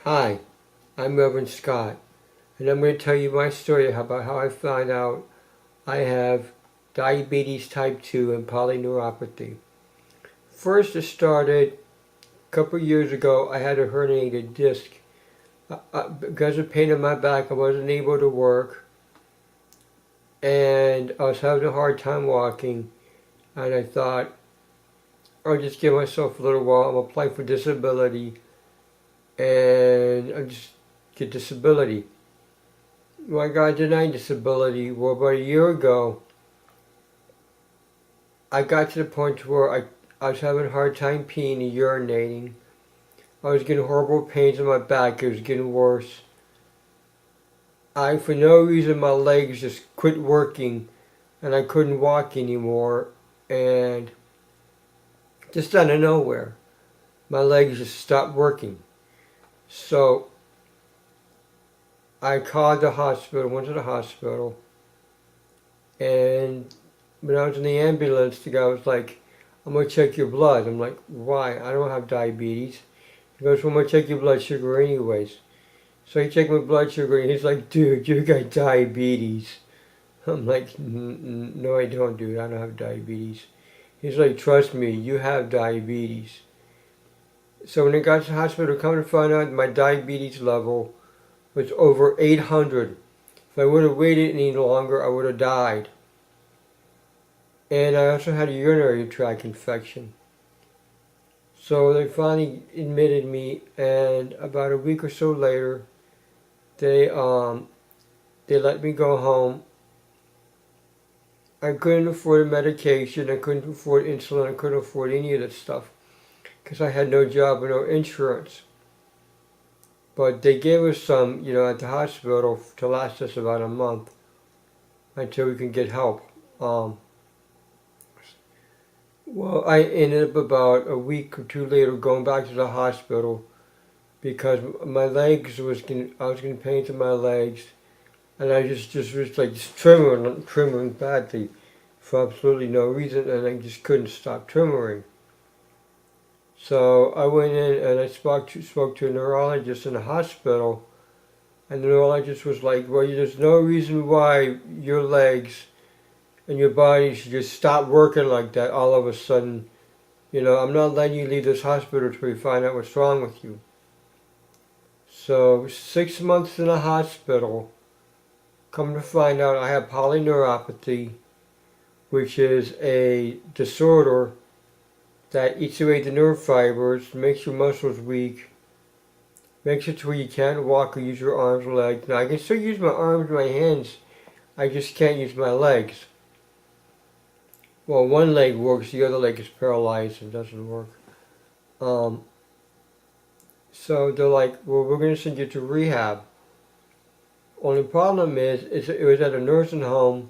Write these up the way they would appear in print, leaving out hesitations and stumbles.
Hi, I'm Reverend Scott, and I'm going to tell you my story about how I found out I have diabetes type 2 and polyneuropathy. First, it started a couple of years ago. I had a herniated disc. Because of pain in my back, I wasn't able to work, and I was having a hard time walking, and I thought, I'll just give myself a little while. I'm applying for disability, and I'll just get disability. Well, I got denied disability. Well, about a year ago, I got to the point where I was having a hard time peeing and urinating. I was getting horrible pains in my back. It was getting worse. For no reason, my legs just quit working, and I couldn't walk anymore. And just out of nowhere, my legs just stopped working. So I called the hospital, went to the hospital, and when I was in the ambulance, the guy was like, I'm going to check your blood. I'm like, why? I don't have diabetes. He goes, well, I'm going to check your blood sugar anyways. So he checked my blood sugar, and he's like, dude, you got diabetes. I'm like, no, I don't, dude. I don't have diabetes. He's like, trust me, you have diabetes. So when I got to the hospital, come to find out my diabetes level was over 800. If I would have waited any longer, I would have died. And I also had a urinary tract infection. So they finally admitted me, and about a week or so later, they let me go home. I couldn't afford medication, I couldn't afford insulin, I couldn't afford any of that stuff because I had no job and no insurance. But they gave us some, at the hospital to last us about a month until we can get help. Well, I ended up about a week or two later going back to the hospital because my legs I was getting pains in my legs, and I just was like just trembling badly for absolutely no reason, and I just couldn't stop trembling. So I went in and I spoke to a neurologist in the hospital, and the neurologist was like, well, there's no reason why your legs and your body should just stop working like that all of a sudden. I'm not letting you leave this hospital until we find out what's wrong with you. So 6 months in the hospital, come to find out I have polyneuropathy, which is a disorder that eats away the nerve fibers, makes your muscles weak, makes it to where you can't walk or use your arms or legs. Now I can still use my arms and my hands, I just can't use my legs. Well, one leg works, the other leg is paralyzed and doesn't work. So they're like, well, we're going to send you to rehab. Only problem is it was at a nursing home,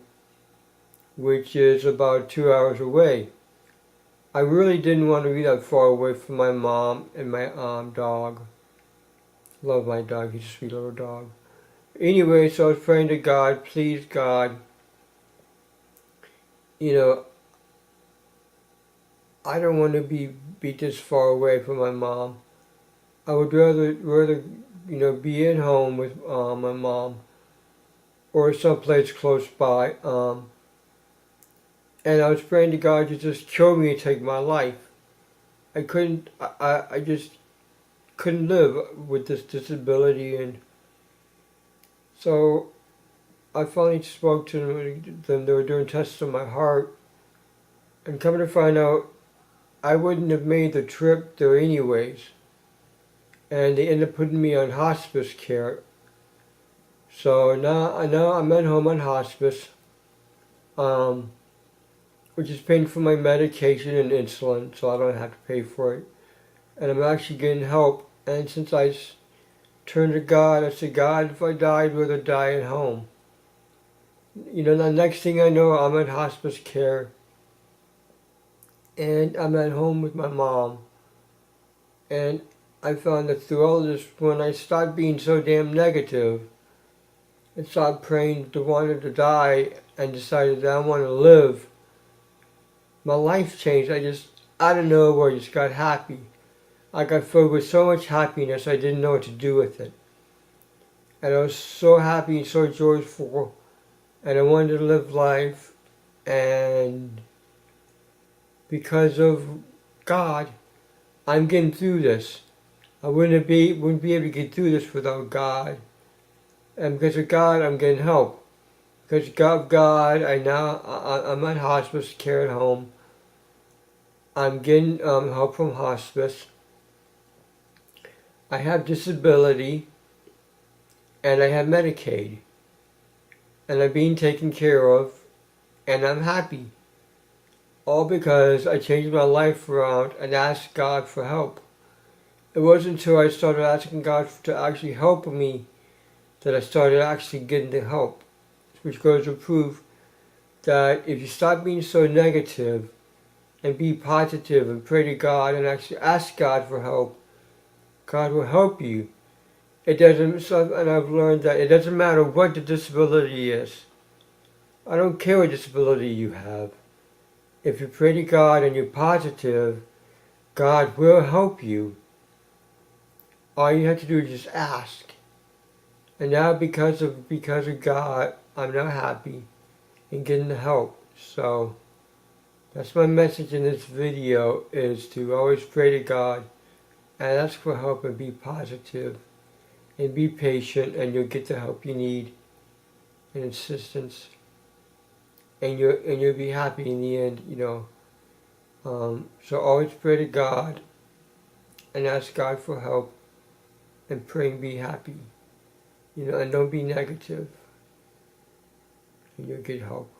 which is about 2 hours away. I really didn't want to be that far away from my mom and my dog. Love my dog, he's a sweet little dog. Anyway, so I was praying to God, please God, I don't want to be this far away from my mom. I would rather be at home with my mom or someplace close by. And I was praying to God to just kill me and take my life. I just couldn't live with this disability, and so I finally spoke to them. They were doing tests on my heart, and coming to find out, I wouldn't have made the trip there anyways. And they ended up putting me on hospice care. So now I'm at home on hospice, which is paying for my medication and insulin, so I don't have to pay for it. And I'm actually getting help. And since I turned to God, I said, God, if I die, I'd rather die at home. The next thing I know, I'm at hospice care. And I'm at home with my mom. And I found that through all of this, when I stopped being so damn negative and stopped praying to wanting to die and decided that I want to live, my life changed. I just, out of nowhere, just got happy. I got filled with so much happiness I didn't know what to do with it. And I was so happy and so joyful, and I wanted to live life, and because of God, I'm getting through this. I wouldn't be able to get through this without God. And because of God, I'm getting help. Because of God, I'm on hospice care at home. I'm getting help from hospice. I have disability, and I have Medicaid, and I'm being taken care of, and I'm happy. All because I changed my life around and asked God for help. It wasn't until I started asking God to actually help me that I started actually getting the help, which goes to prove that if you stop being so negative and be positive and pray to God and actually ask God for help, God will help you. It doesn't, and I've learned that it doesn't matter what the disability is. I don't care what disability you have. If you pray to God and you're positive, God will help you. All you have to do is just ask. And now because of God, I'm now happy and getting the help. So that's my message in this video, is to always pray to God and ask for help and be positive and be patient, and you'll get the help you need and assistance. And you'll be happy in the end, So always pray to God and ask God for help, and pray and be happy, and don't be negative, and you'll get help.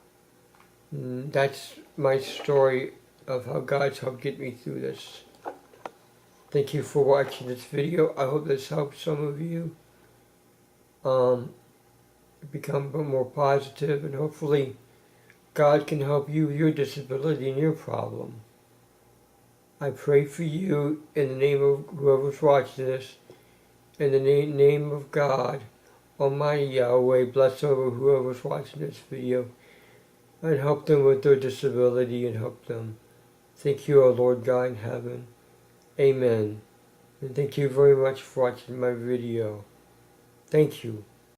And that's my story of how God's helped get me through this. Thank you for watching this video. I hope this helps some of you become more positive, and hopefully God can help you with your disability and your problem. I pray for you in the name of whoever's watching this, in the name of God, Almighty Yahweh, bless over whoever's watching this video, and help them with their disability and help them. Thank you, O Lord God in heaven. Amen. And thank you very much for watching my video. Thank you.